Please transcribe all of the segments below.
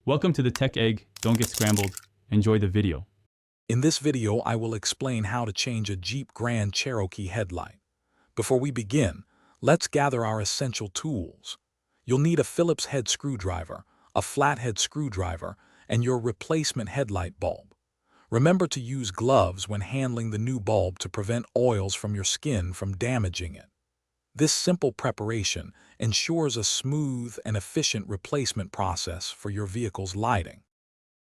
Welcome to the Tech Egg. Don't get scrambled. Enjoy the video. In this video, I will explain how to change a Jeep Grand Cherokee headlight. Before we begin, let's gather our essential tools. You'll need a Phillips head screwdriver, a flathead screwdriver, and your replacement headlight bulb. Remember to use gloves when handling the new bulb to prevent oils from your skin from damaging it. This simple preparation ensures a smooth and efficient replacement process for your vehicle's lighting.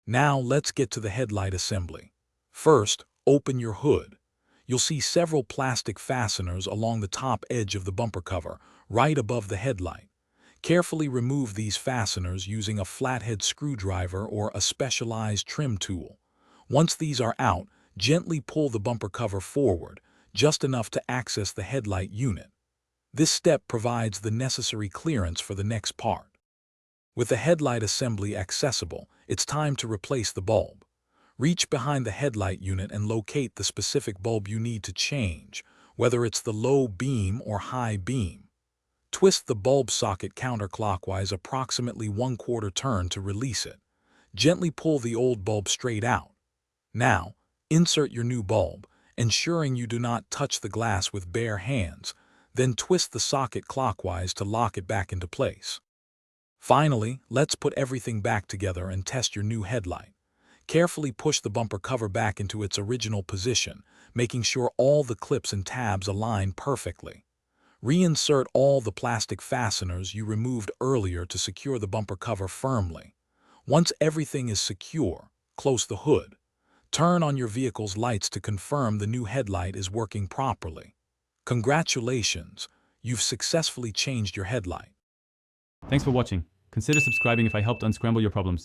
Now let's get to the headlight assembly. First, open your hood. You'll see several plastic fasteners along the top edge of the bumper cover, right above the headlight. Carefully remove these fasteners using a flathead screwdriver or a specialized trim tool. Once these are out, gently pull the bumper cover forward, just enough to access the headlight unit. This step provides the necessary clearance for the next part. With the headlight assembly accessible, it's time to replace the bulb. Reach behind the headlight unit and locate the specific bulb you need to change, whether it's the low beam or high beam. Twist the bulb socket counterclockwise approximately 1/4 turn to release it. Gently pull the old bulb straight out. Now, insert your new bulb, ensuring you do not touch the glass with bare hands, then twist the socket clockwise to lock it back into place. Finally, let's put everything back together and test your new headlight. Carefully push the bumper cover back into its original position, making sure all the clips and tabs align perfectly. Reinsert all the plastic fasteners you removed earlier to secure the bumper cover firmly. Once everything is secure, close the hood. Turn on your vehicle's lights to confirm the new headlight is working properly. Congratulations, you've successfully changed your headlight. Thanks for watching. Consider subscribing if I helped unscramble your problems.